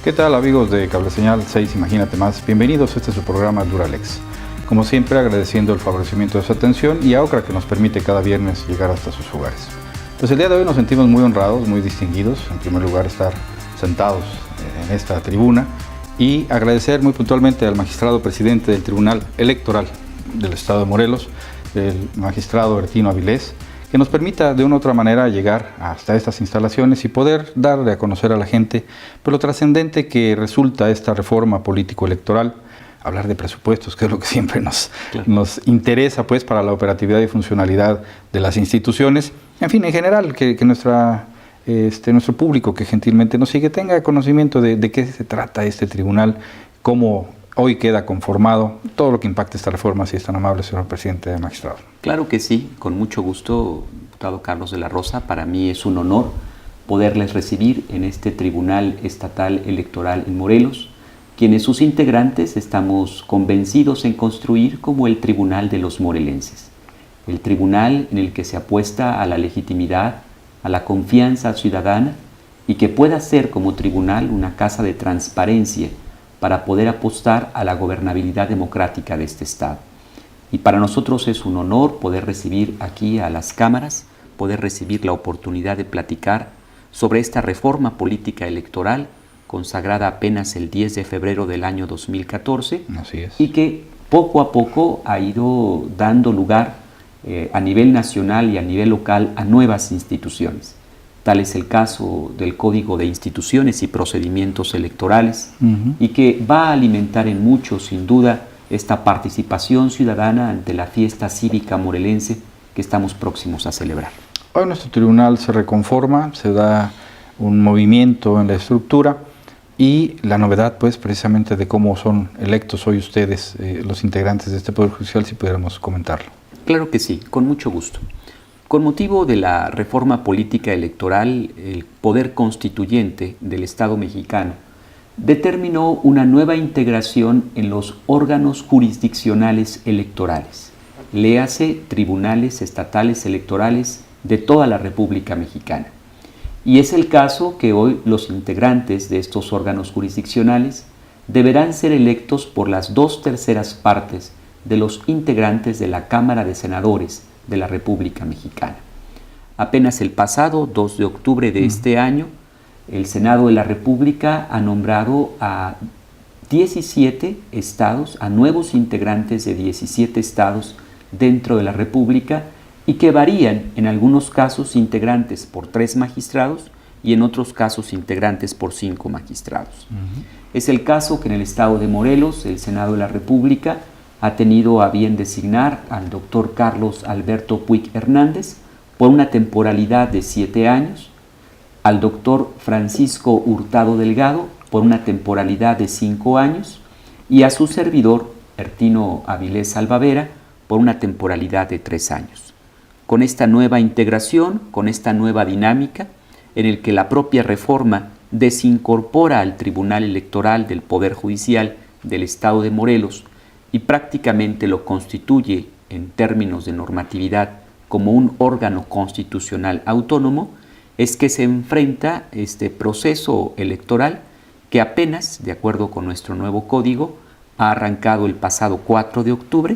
¿Qué tal, amigos de Cable Señal 6 Imagínate Más? Bienvenidos a este su programa Duralex. Como siempre, agradeciendo el favorecimiento de su atención y a Ocra, que nos permite cada viernes llegar hasta sus hogares. Pues el día de hoy nos sentimos muy honrados, muy distinguidos. En primer lugar, estar sentados en esta tribuna y agradecer muy puntualmente al magistrado presidente del Tribunal Electoral del Estado de Morelos, el magistrado Ertino Avilés, que nos permita de una u otra manera llegar hasta estas instalaciones y poder darle a conocer a la gente pues, lo trascendente que resulta esta reforma político-electoral, hablar de presupuestos, que es lo que siempre nos interesa pues, para la operatividad y funcionalidad de las instituciones. En fin, en general, que nuestro público que gentilmente nos sigue tenga conocimiento de qué se trata este tribunal, cómo hoy queda conformado, todo lo que impacta esta reforma, si es tan amable, señor presidente de magistrado. Claro que sí, con mucho gusto, diputado Carlos de la Rosa. Para mí es un honor poderles recibir en este Tribunal Estatal Electoral en Morelos, quienes sus integrantes estamos convencidos en construir como el Tribunal de los morelenses. El tribunal en el que se apuesta a la legitimidad, a la confianza ciudadana y que pueda ser como tribunal una casa de transparencia para poder apostar a la gobernabilidad democrática de este Estado. Y para nosotros es un honor poder recibir aquí a las cámaras, poder recibir la oportunidad de platicar sobre esta reforma política electoral consagrada apenas el 10 de febrero del año 2014. Así es. Y que poco a poco ha ido dando lugar a nivel nacional y a nivel local a nuevas instituciones. Tal es el caso del Código de Instituciones y Procedimientos Electorales, y que va a alimentar en mucho, sin duda, esta participación ciudadana ante la fiesta cívica morelense que estamos próximos a celebrar. Hoy nuestro tribunal se reconforma, se da un movimiento en la estructura y la novedad, pues, precisamente de cómo son electos hoy ustedes, los integrantes de este Poder Judicial, si pudiéramos comentarlo. Claro que sí, con mucho gusto. Con motivo de la reforma política electoral, el Poder Constituyente del Estado mexicano determinó una nueva integración en los órganos jurisdiccionales electorales, léase tribunales estatales electorales de toda la República Mexicana. Y es el caso que hoy los integrantes de estos órganos jurisdiccionales deberán ser electos por las 2/3 partes de los integrantes de la Cámara de Senadores de la República Mexicana. Apenas el pasado 2 de octubre de este año, el Senado de la República ha nombrado a 17 estados, a nuevos integrantes de 17 estados dentro de la República, y que varían en algunos casos integrantes por 3 magistrados y en otros casos integrantes por 5 magistrados. Es el caso que en el estado de Morelos, el Senado de la República ha tenido a bien designar al doctor Carlos Alberto Puig Hernández por una temporalidad de 7 años, al doctor Francisco Hurtado Delgado por una temporalidad de 5 años y a su servidor, Ertino Avilés Salvavera, por una temporalidad de 3 años. Con esta nueva integración, con esta nueva dinámica, en el que la propia reforma desincorpora al Tribunal Electoral del Poder Judicial del Estado de Morelos y prácticamente lo constituye en términos de normatividad como un órgano constitucional autónomo, es que se enfrenta este proceso electoral que apenas, de acuerdo con nuestro nuevo código, ha arrancado el pasado 4 de octubre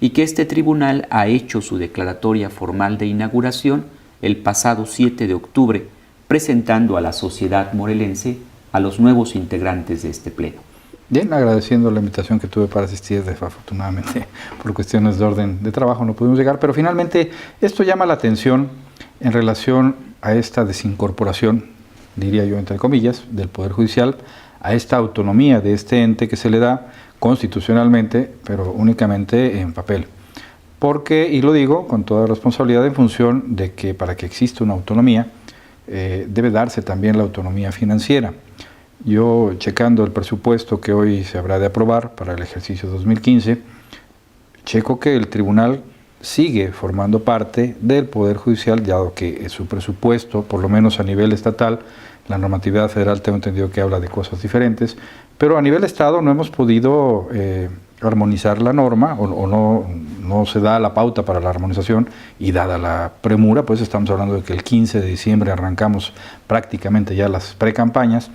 y que este tribunal ha hecho su declaratoria formal de inauguración el pasado 7 de octubre, presentando a la sociedad morelense a los nuevos integrantes de este pleno. Bien, agradeciendo la invitación que tuve para asistir, desafortunadamente por cuestiones de orden de trabajo no pudimos llegar, pero finalmente esto llama la atención en relación a esta desincorporación, diría yo entre comillas, del Poder Judicial, a esta autonomía de este ente que se le da constitucionalmente, pero únicamente en papel. Porque, y lo digo con toda responsabilidad, en función de que para que exista una autonomía, debe darse también la autonomía financiera. Yo, checando el presupuesto que hoy se habrá de aprobar para el ejercicio 2015, checo que el tribunal sigue formando parte del Poder Judicial, dado que su presupuesto, por lo menos a nivel estatal, la normatividad federal tengo entendido que habla de cosas diferentes, pero a nivel Estado no hemos podido armonizar la norma o no se da la pauta para la armonización, y dada la premura, pues estamos hablando de que el 15 de diciembre arrancamos prácticamente ya las precampañas.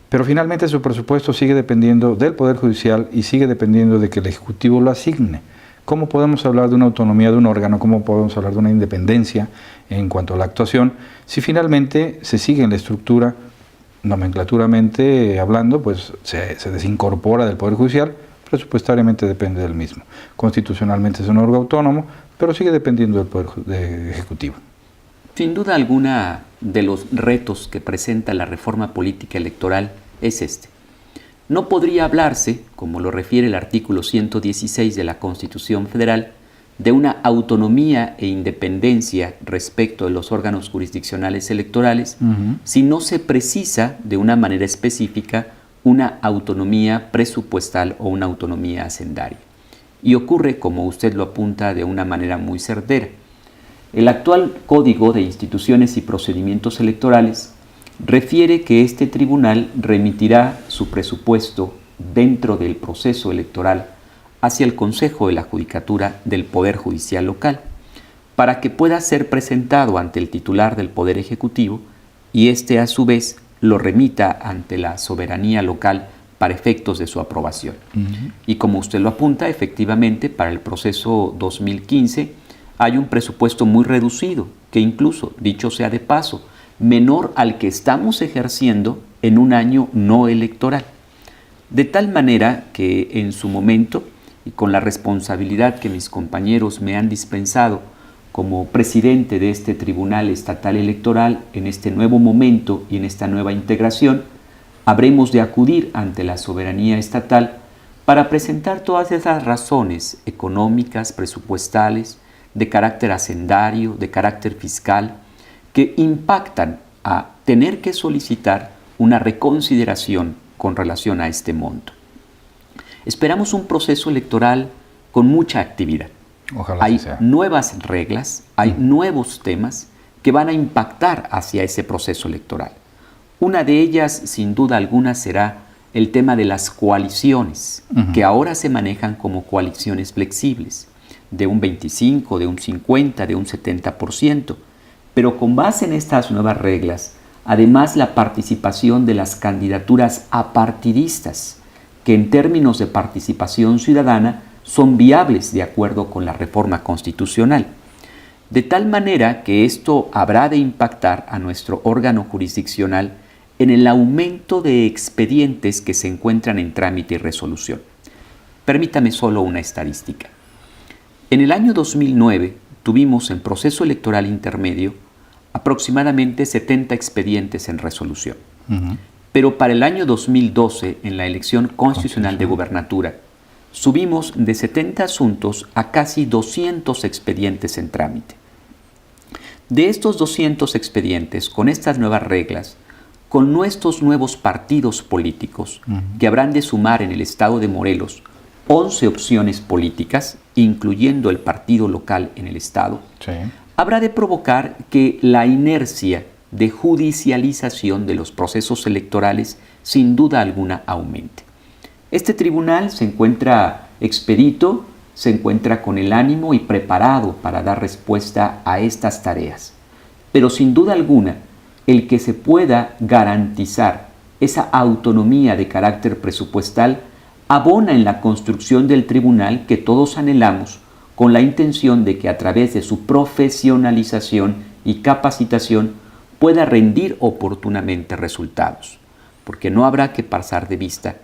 pero finalmente su presupuesto sigue dependiendo del Poder Judicial y sigue dependiendo de que el Ejecutivo lo asigne. ¿Cómo podemos hablar de una autonomía de un órgano? ¿Cómo podemos hablar de una independencia en cuanto a la actuación si finalmente se sigue en la estructura, nomenclaturamente hablando, pues se desincorpora del Poder Judicial, presupuestariamente depende del mismo. Constitucionalmente es un órgano autónomo, pero sigue dependiendo del Poder Ejecutivo. Sin duda alguna, de los retos que presenta la reforma política electoral es este. No podría hablarse, como lo refiere el artículo 116 de la Constitución Federal, de una autonomía e independencia respecto de los órganos jurisdiccionales electorales, si no se precisa de una manera específica una autonomía presupuestal o una autonomía hacendaria. Y ocurre, como usted lo apunta, de una manera muy certera. El actual Código de Instituciones y Procedimientos Electorales refiere que este tribunal remitirá su presupuesto dentro del proceso electoral hacia el Consejo de la Judicatura del Poder Judicial local, para que pueda ser presentado ante el titular del Poder Ejecutivo y éste a su vez lo remita ante la soberanía local para efectos de su aprobación. Y como usted lo apunta, efectivamente, para el proceso 2015 hay un presupuesto muy reducido, que incluso, dicho sea de paso, menor al que estamos ejerciendo en un año no electoral. De tal manera que en su momento, y con la responsabilidad que mis compañeros me han dispensado como presidente de este Tribunal Estatal Electoral en este nuevo momento y en esta nueva integración, habremos de acudir ante la soberanía estatal para presentar todas esas razones económicas, presupuestales, de carácter hacendario, de carácter fiscal, que impactan a tener que solicitar una reconsideración con relación a este monto. Esperamos un proceso electoral con mucha actividad. Ojalá hay sea. Nuevas reglas, hay nuevos temas que van a impactar hacia ese proceso electoral. Una de ellas, sin duda alguna, será el tema de las coaliciones, que ahora se manejan como coaliciones flexibles, de un 25%, de un 50%, de un 70%. Pero con base en estas nuevas reglas, además la participación de las candidaturas apartidistas, que en términos de participación ciudadana son viables de acuerdo con la reforma constitucional. De tal manera que esto habrá de impactar a nuestro órgano jurisdiccional en el aumento de expedientes que se encuentran en trámite y resolución. Permítame solo una estadística. En el año 2009 tuvimos en proceso electoral intermedio aproximadamente 70 expedientes en resolución. Pero para el año 2012, en la elección constitucional de gubernatura, subimos de 70 asuntos a casi 200 expedientes en trámite. De estos 200 expedientes, con estas nuevas reglas, con nuestros nuevos partidos políticos, que habrán de sumar en el estado de Morelos 11 opciones políticas, incluyendo el partido local en el estado, habrá de provocar que la inercia de judicialización de los procesos electorales sin duda alguna aumente. Este tribunal se encuentra expedito, se encuentra con el ánimo y preparado para dar respuesta a estas tareas. Pero sin duda alguna, el que se pueda garantizar esa autonomía de carácter presupuestal abona en la construcción del tribunal que todos anhelamos, con la intención de que a través de su profesionalización y capacitación pueda rendir oportunamente resultados. Porque no habrá que pasar de vista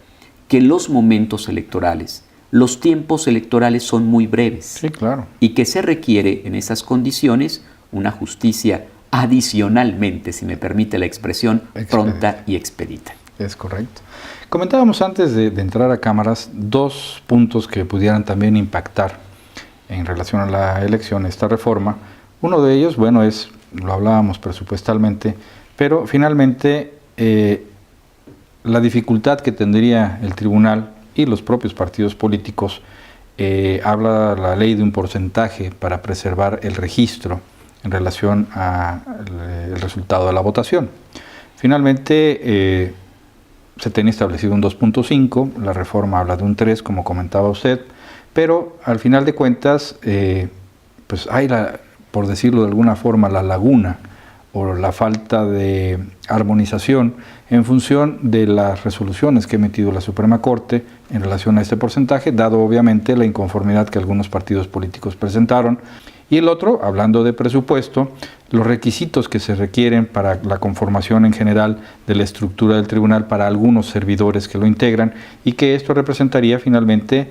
que los momentos electorales, los tiempos electorales son muy breves. Sí, claro. Y que se requiere en esas condiciones una justicia adicionalmente, si me permite la expresión, pronta y expedita. Es correcto. Comentábamos antes de entrar a cámaras dos puntos que pudieran también impactar en relación a la elección, esta reforma. Uno de ellos, bueno, lo hablábamos presupuestalmente, pero finalmente la dificultad que tendría el tribunal y los propios partidos políticos, habla la ley de un porcentaje para preservar el registro en relación al resultado de la votación. Finalmente, se tenía establecido un 2.5, la reforma habla de un 3, como comentaba usted, pero al final de cuentas, pues hay, por decirlo de alguna forma, la laguna o la falta de armonización en función de las resoluciones que ha emitido la Suprema Corte en relación a este porcentaje, dado obviamente la inconformidad que algunos partidos políticos presentaron. Y el otro, hablando de presupuesto, los requisitos que se requieren para la conformación en general de la estructura del tribunal para algunos servidores que lo integran, y que esto representaría finalmente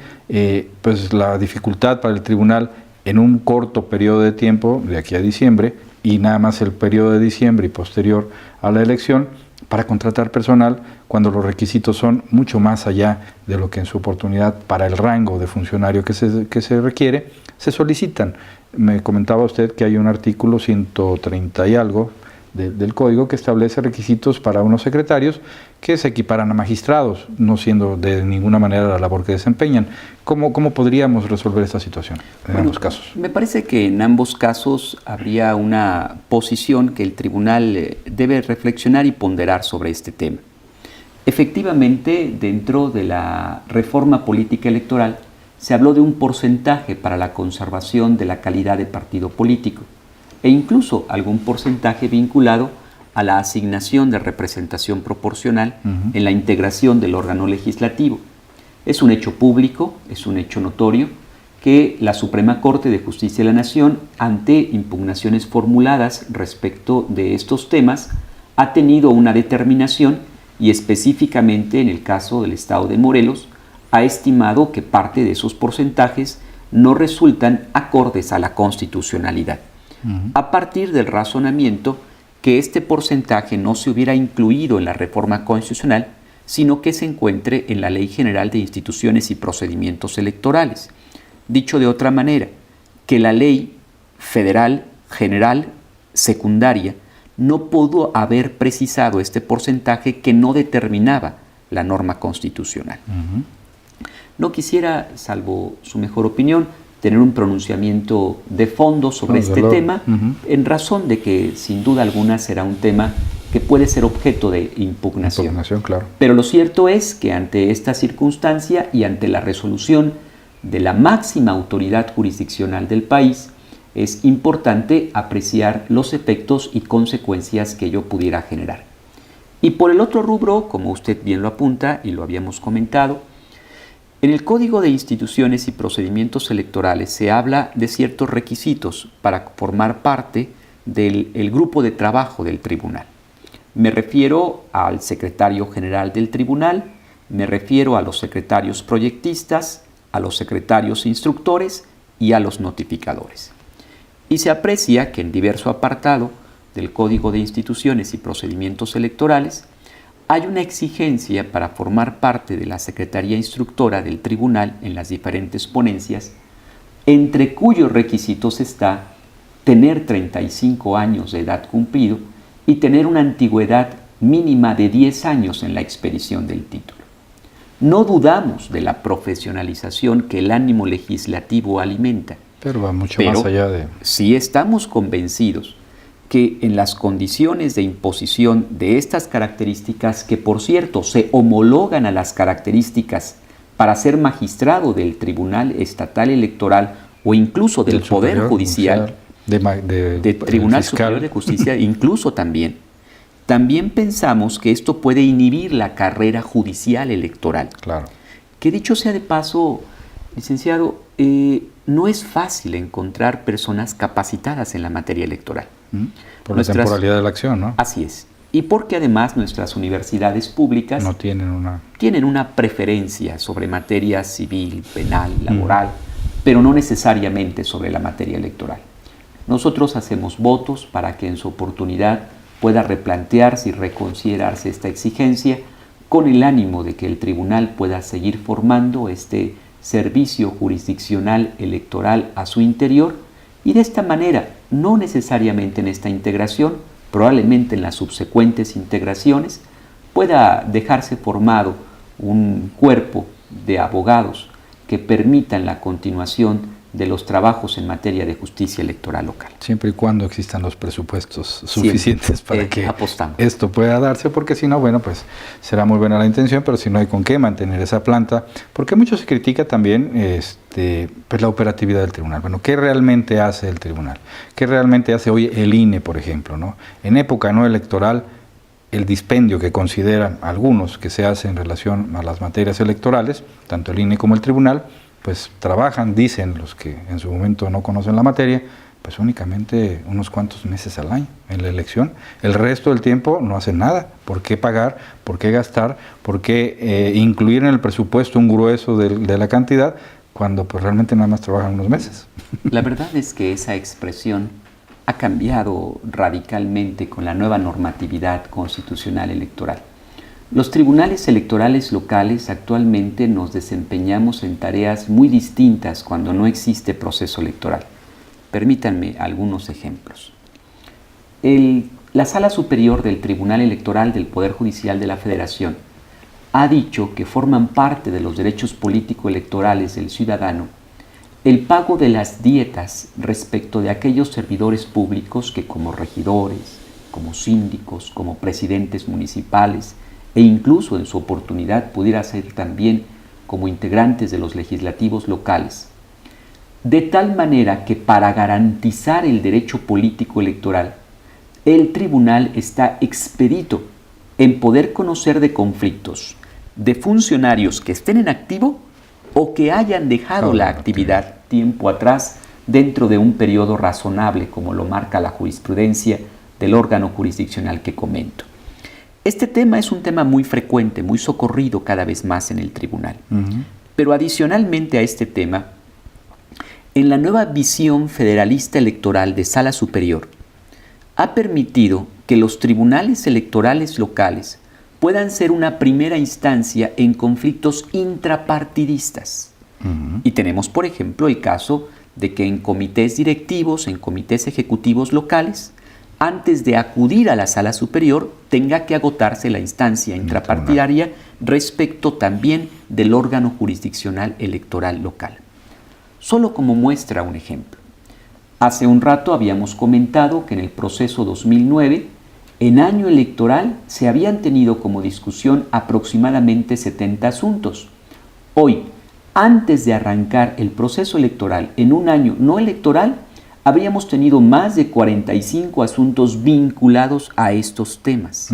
pues la dificultad para el tribunal en un corto periodo de tiempo, de aquí a diciembre, y nada más el periodo de diciembre y posterior a la elección, para contratar personal cuando los requisitos son mucho más allá de lo que en su oportunidad para el rango de funcionario que se requiere, se solicitan. Me comentaba usted que hay un artículo 130 y algo del Código que establece requisitos para unos secretarios que se equiparan a magistrados, no siendo de ninguna manera la labor que desempeñan. ¿Cómo podríamos resolver esta situación en ambos casos? Me parece que en ambos casos habría una posición que el tribunal debe reflexionar y ponderar sobre este tema. Efectivamente, dentro de la reforma política electoral se habló de un porcentaje para la conservación de la calidad de partido político e incluso algún porcentaje vinculado a la asignación de representación proporcional en la integración del órgano legislativo. Es un hecho público, es un hecho notorio, que la Suprema Corte de Justicia de la Nación, ante impugnaciones formuladas respecto de estos temas, ha tenido una determinación y específicamente en el caso del Estado de Morelos, ha estimado que parte de esos porcentajes no resultan acordes a la constitucionalidad. A partir del razonamiento que este porcentaje no se hubiera incluido en la reforma constitucional, sino que se encuentre en la Ley General de Instituciones y Procedimientos Electorales. Dicho de otra manera, que la ley federal, general, secundaria, no pudo haber precisado este porcentaje que no determinaba la norma constitucional. No quisiera, salvo su mejor opinión, tener un pronunciamiento de fondo sobre este tema, en razón de que sin duda alguna será un tema que puede ser objeto de impugnación. Claro. Pero lo cierto es que ante esta circunstancia y ante la resolución de la máxima autoridad jurisdiccional del país, es importante apreciar los efectos y consecuencias que ello pudiera generar. Y por el otro rubro, como usted bien lo apunta y lo habíamos comentado, en el Código de Instituciones y Procedimientos Electorales se habla de ciertos requisitos para formar parte del grupo de trabajo del tribunal. Me refiero al secretario general del tribunal, me refiero a los secretarios proyectistas, a los secretarios instructores y a los notificadores. Y se aprecia que en diverso apartado del Código de Instituciones y Procedimientos Electorales hay una exigencia para formar parte de la Secretaría Instructora del Tribunal en las diferentes ponencias, entre cuyos requisitos está tener 35 años de edad cumplido y tener una antigüedad mínima de 10 años en la expedición del título. No dudamos de la profesionalización que el ánimo legislativo alimenta. Pero va mucho más allá de... Sí estamos convencidos que en las condiciones de imposición de estas características, que por cierto se homologan a las características para ser magistrado del Tribunal Estatal Electoral o incluso del Poder Judicial, del Tribunal Superior de Justicia, incluso también pensamos que esto puede inhibir la carrera judicial electoral. Claro. Que dicho sea de paso, licenciado, no es fácil encontrar personas capacitadas en la materia electoral. Por la temporalidad de la acción, ¿no? Así es. Y porque además nuestras universidades públicas no tienen una preferencia sobre materia civil, penal, laboral, pero no necesariamente sobre la materia electoral. Nosotros hacemos votos para que en su oportunidad pueda replantearse y reconsiderarse esta exigencia con el ánimo de que el tribunal pueda seguir formando este servicio jurisdiccional electoral a su interior y de esta manera, no necesariamente en esta integración, probablemente en las subsecuentes integraciones, pueda dejarse formado un cuerpo de abogados que permitan la continuación de los trabajos en materia de justicia electoral local. Siempre y cuando existan los presupuestos suficientes para que apostamos. Esto pueda darse, porque si no, bueno, pues será muy buena la intención, pero si no hay con qué mantener esa planta, porque mucho se critica también pues la operatividad del tribunal. Bueno, ¿qué realmente hace el tribunal? ¿Qué realmente hace hoy el INE, por ejemplo, ¿no? En época no electoral, el dispendio que consideran algunos que se hace en relación a las materias electorales, tanto el INE como el tribunal, pues trabajan, dicen los que en su momento no conocen la materia, pues únicamente unos cuantos meses al año en la elección. El resto del tiempo no hacen nada. ¿Por qué pagar? ¿Por qué gastar? ¿Por qué incluir en el presupuesto un grueso de la cantidad cuando pues realmente nada más trabajan unos meses? La verdad es que esa expresión ha cambiado radicalmente con la nueva normatividad constitucional electoral. Los tribunales electorales locales actualmente nos desempeñamos en tareas muy distintas cuando no existe proceso electoral. Permítanme algunos ejemplos. La Sala Superior del Tribunal Electoral del Poder Judicial de la Federación ha dicho que forman parte de los derechos político-electorales del ciudadano el pago de las dietas respecto de aquellos servidores públicos que como regidores, como síndicos, como presidentes municipales, e incluso en su oportunidad pudiera ser también como integrantes de los legislativos locales, de tal manera que para garantizar el derecho político electoral, el tribunal está expedito en poder conocer de conflictos de funcionarios que estén en activo o que hayan dejado la actividad tiempo atrás dentro de un periodo razonable, como lo marca la jurisprudencia del órgano jurisdiccional que comento. Este tema es un tema muy frecuente, muy socorrido cada vez más en el tribunal. Pero adicionalmente a este tema, en la nueva visión federalista electoral de Sala Superior, ha permitido que los tribunales electorales locales puedan ser una primera instancia en conflictos intrapartidistas. Y tenemos, por ejemplo, el caso de que en comités directivos, en comités ejecutivos locales, antes de acudir a la Sala Superior, tenga que agotarse la instancia intrapartidaria respecto también del órgano jurisdiccional electoral local. Solo como muestra un ejemplo. Hace un rato habíamos comentado que en el proceso 2009, en año electoral, se habían tenido como discusión aproximadamente 70 asuntos. Hoy, antes de arrancar el proceso electoral en un año no electoral, habríamos tenido más de 45 asuntos vinculados a estos temas.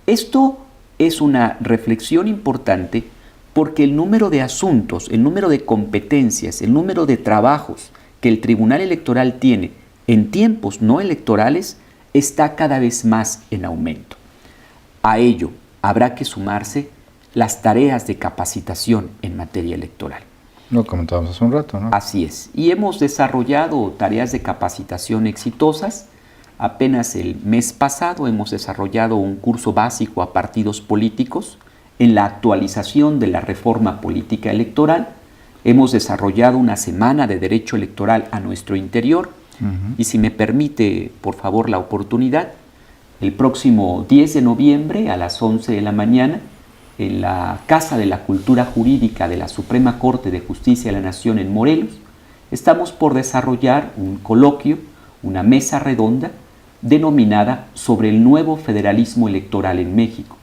Esto es una reflexión importante porque el número de asuntos, el número de competencias, el número de trabajos que el Tribunal Electoral tiene en tiempos no electorales está cada vez más en aumento. A ello habrá que sumarse las tareas de capacitación en materia electoral. Lo comentábamos hace un rato, ¿no? Así es. Y hemos desarrollado tareas de capacitación exitosas. Apenas el mes pasado hemos desarrollado un curso básico a partidos políticos en la actualización de la reforma política electoral. Hemos desarrollado una semana de derecho electoral a nuestro interior. Y si me permite, por favor, la oportunidad, el próximo 10 de noviembre a las 11 de la mañana, en la Casa de la Cultura Jurídica de la Suprema Corte de Justicia de la Nación en Morelos, estamos por desarrollar un coloquio, una mesa redonda, denominada Sobre el nuevo federalismo electoral en México,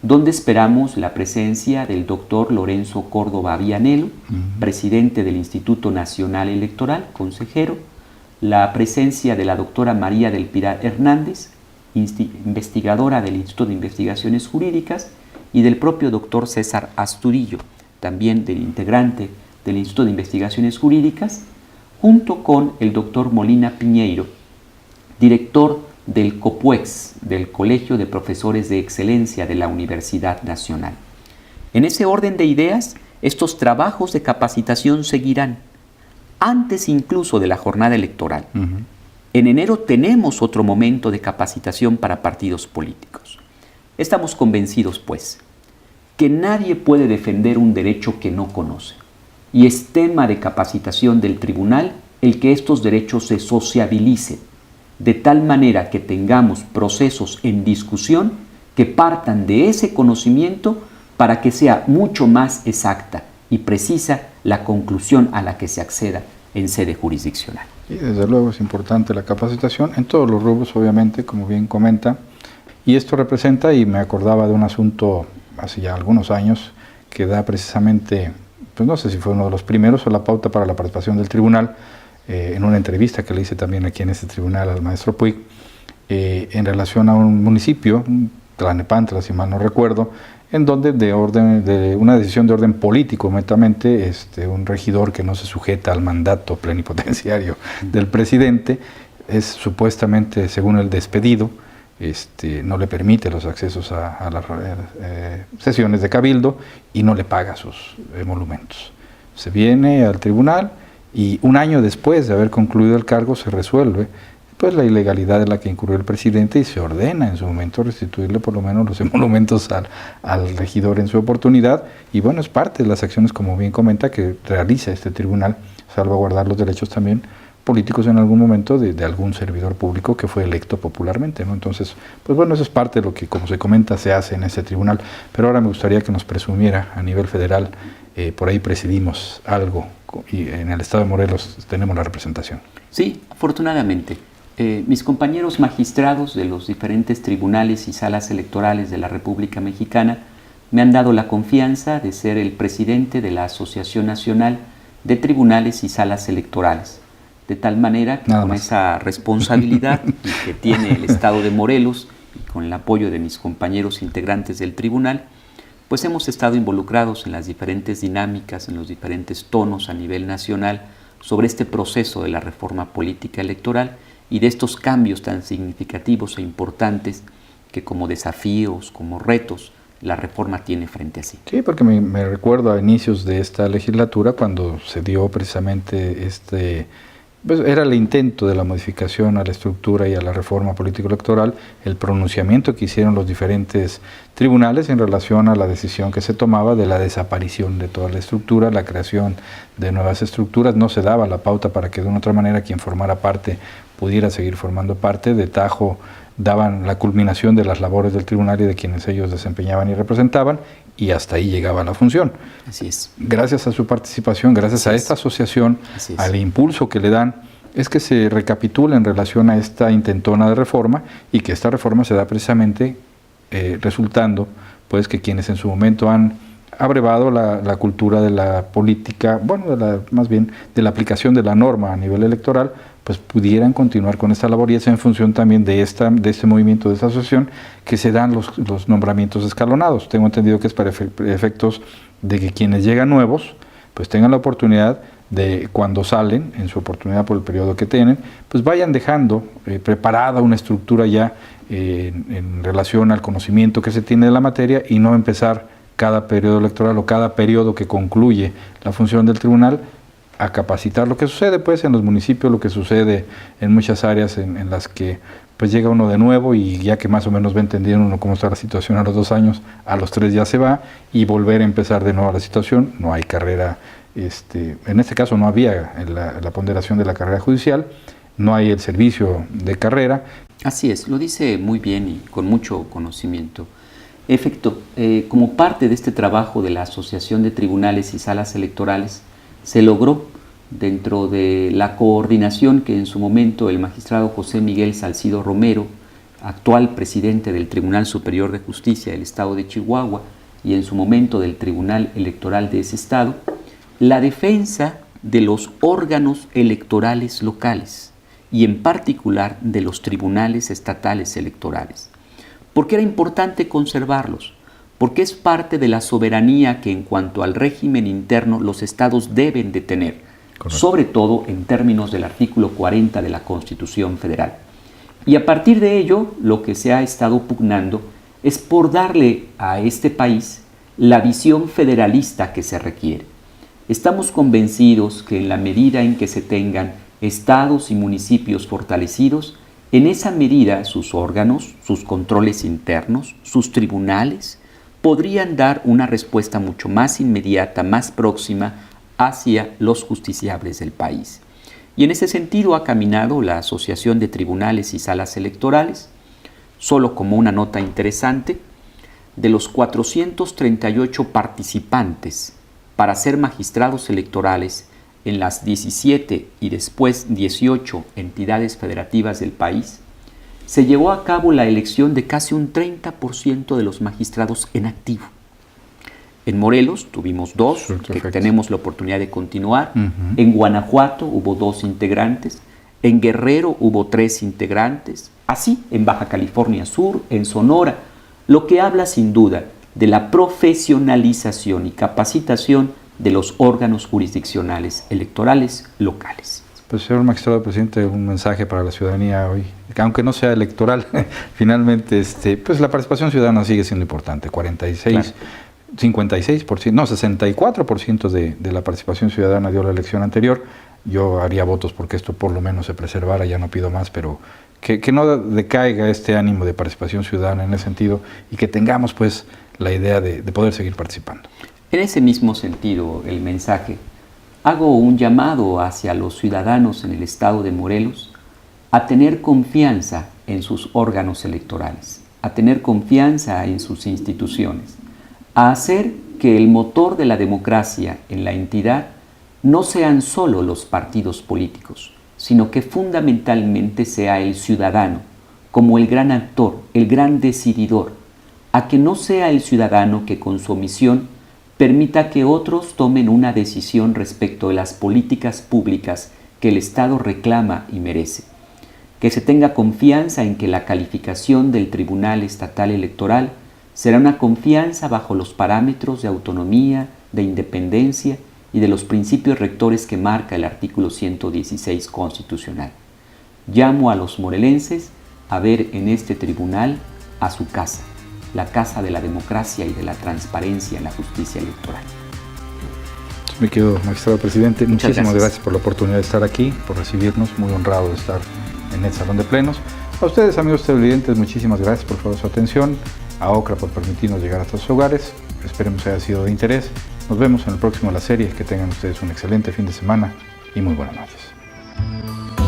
donde esperamos la presencia del doctor Lorenzo Córdoba Vianello, presidente del Instituto Nacional Electoral, consejero, la presencia de la doctora María del Pilar Hernández, investigadora del Instituto de Investigaciones Jurídicas, y del propio doctor César Astudillo, también del integrante del Instituto de Investigaciones Jurídicas, junto con el doctor Molina Piñeiro, director del COPUEX, del Colegio de Profesores de Excelencia de la Universidad Nacional. En ese orden de ideas, estos trabajos de capacitación seguirán, antes incluso de la jornada electoral. En enero tenemos otro momento de capacitación para partidos políticos. Estamos convencidos, pues, que nadie puede defender un derecho que no conoce, y es tema de capacitación del tribunal el que estos derechos se sociabilicen, de tal manera que tengamos procesos en discusión que partan de ese conocimiento para que sea mucho más exacta y precisa la conclusión a la que se acceda en sede jurisdiccional. Y desde luego es importante la capacitación en todos los rubros, obviamente, como bien comenta. Y esto representa, y me acordaba de un asunto hace ya algunos años, que da precisamente, pues no sé si fue uno de los primeros o la pauta para la participación del tribunal, en una entrevista que le hice también aquí en este tribunal al maestro Puig, en relación a un municipio, Tlalnepantla, si mal no recuerdo, en donde de una decisión de orden político, netamente, un regidor que no se sujeta al mandato plenipotenciario del presidente, es supuestamente, según el despedido, no le permite los accesos a las sesiones de cabildo y no le paga sus emolumentos. Se viene al tribunal y un año después de haber concluido el cargo se resuelve pues la ilegalidad en la que incurrió el presidente y se ordena en su momento restituirle por lo menos los emolumentos al regidor en su oportunidad, y bueno, es parte de las acciones, como bien comenta, que realiza este tribunal, salvaguardar los derechos también políticos en algún momento de algún servidor público que fue electo popularmente, ¿no? Entonces, pues bueno, eso es parte de lo que, como se comenta, se hace en este tribunal, pero ahora me gustaría que nos presumiera a nivel federal, por ahí presidimos algo y en el estado de Morelos tenemos la representación. Sí, afortunadamente. Mis compañeros magistrados de los diferentes tribunales y salas electorales de la República Mexicana me han dado la confianza de ser el presidente de la Asociación Nacional de Tribunales y Salas Electorales, de tal manera que con esa responsabilidad que tiene el Estado de Morelos y con el apoyo de mis compañeros integrantes del tribunal, pues hemos estado involucrados en las diferentes dinámicas, en los diferentes tonos a nivel nacional sobre este proceso de la reforma política electoral y de estos cambios tan significativos e importantes que como desafíos, como retos, la reforma tiene frente a sí. Sí, porque me recuerdo a inicios de esta legislatura cuando se dio precisamente pues era el intento de la modificación a la estructura y a la reforma político-electoral, el pronunciamiento que hicieron los diferentes tribunales en relación a la decisión que se tomaba de la desaparición de toda la estructura, la creación de nuevas estructuras. No se daba la pauta para que de una otra manera quien formara parte pudiera seguir formando parte, de tajo daban la culminación de las labores del tribunal y de quienes ellos desempeñaban y representaban, y hasta ahí llegaba la función. Así es. Gracias a su participación, gracias a esta asociación, al impulso que le dan, es que se recapitula en relación a esta intentona de reforma, y que esta reforma se da precisamente resultando pues que quienes en su momento han abrevado la cultura de la política, bueno, más bien de la aplicación de la norma a nivel electoral, pues pudieran continuar con esta labor, y es en función también de este movimiento, de esta asociación, que se dan los nombramientos escalonados. Tengo entendido que es para efectos de que quienes llegan nuevos, pues tengan la oportunidad de, cuando salen, en su oportunidad por el periodo que tienen, pues vayan dejando preparada una estructura ya en relación al conocimiento que se tiene de la materia, y no empezar cada periodo electoral o cada periodo que concluye la función del tribunal a capacitar. Lo que sucede pues en los municipios, lo que sucede en muchas áreas en las que pues llega uno de nuevo, y ya que más o menos va entendiendo uno cómo está la situación a los 2 años, a los 3 ya se va, y volver a empezar de nuevo la situación. No hay carrera, en este caso no había la ponderación de la carrera judicial, no hay el servicio de carrera. Así es, lo dice muy bien y con mucho conocimiento. Efecto, como parte de este trabajo de la Asociación de Tribunales y Salas Electorales, se logró, dentro de la coordinación que en su momento el magistrado José Miguel Salcido Romero, actual presidente del Tribunal Superior de Justicia del Estado de Chihuahua y en su momento del Tribunal Electoral de ese estado, la defensa de los órganos electorales locales y en particular de los tribunales estatales electorales. ¿Por qué era importante conservarlos? Porque es parte de la soberanía que en cuanto al régimen interno los estados deben de tener, correcto, sobre todo en términos del artículo 40 de la Constitución Federal. Y a partir de ello, lo que se ha estado pugnando es por darle a este país la visión federalista que se requiere. Estamos convencidos que en la medida en que se tengan estados y municipios fortalecidos, en esa medida sus órganos, sus controles internos, sus tribunales, podrían dar una respuesta mucho más inmediata, más próxima hacia los justiciables del país. Y en ese sentido ha caminado la Asociación de Tribunales y Salas Electorales. Solo como una nota interesante, de los 438 participantes para ser magistrados electorales en las 17 y después 18 entidades federativas del país, se llevó a cabo la elección de casi un 30% de los magistrados en activo. En Morelos tuvimos 2, que tenemos la oportunidad de continuar. En Guanajuato hubo 2 integrantes. En Guerrero hubo 3 integrantes. Así, en Baja California Sur, en Sonora, lo que habla sin duda de la profesionalización y capacitación de los órganos jurisdiccionales electorales locales. Pues, señor magistrado presidente, un mensaje para la ciudadanía hoy, que aunque no sea electoral, finalmente pues la participación ciudadana sigue siendo importante, 56%, no, 64% de la participación ciudadana dio la elección anterior. Yo haría votos porque esto por lo menos se preservara, ya no pido más, pero que no decaiga este ánimo de participación ciudadana en ese sentido y que tengamos pues la idea de poder seguir participando. En ese mismo sentido, el mensaje, hago un llamado hacia los ciudadanos en el estado de Morelos a tener confianza en sus órganos electorales, a tener confianza en sus instituciones, a hacer que el motor de la democracia en la entidad no sean solo los partidos políticos, sino que fundamentalmente sea el ciudadano como el gran actor, el gran decididor, a que no sea el ciudadano que con su omisión permita que otros tomen una decisión respecto de las políticas públicas que el Estado reclama y merece. Que se tenga confianza en que la calificación del Tribunal Estatal Electoral será una confianza bajo los parámetros de autonomía, de independencia y de los principios rectores que marca el artículo 116 constitucional. Llamo a los morelenses a ver en este tribunal a su casa, la casa de la democracia y de la transparencia en la justicia electoral. Mi querido magistrado presidente, muchísimas gracias por la oportunidad de estar aquí, por recibirnos, muy honrado de estar en el Salón de Plenos. A ustedes, amigos televidentes, muchísimas gracias por favor su atención, a OCRA por permitirnos llegar hasta sus hogares, esperemos que haya sido de interés. Nos vemos en el próximo de la serie, que tengan ustedes un excelente fin de semana y muy buenas noches.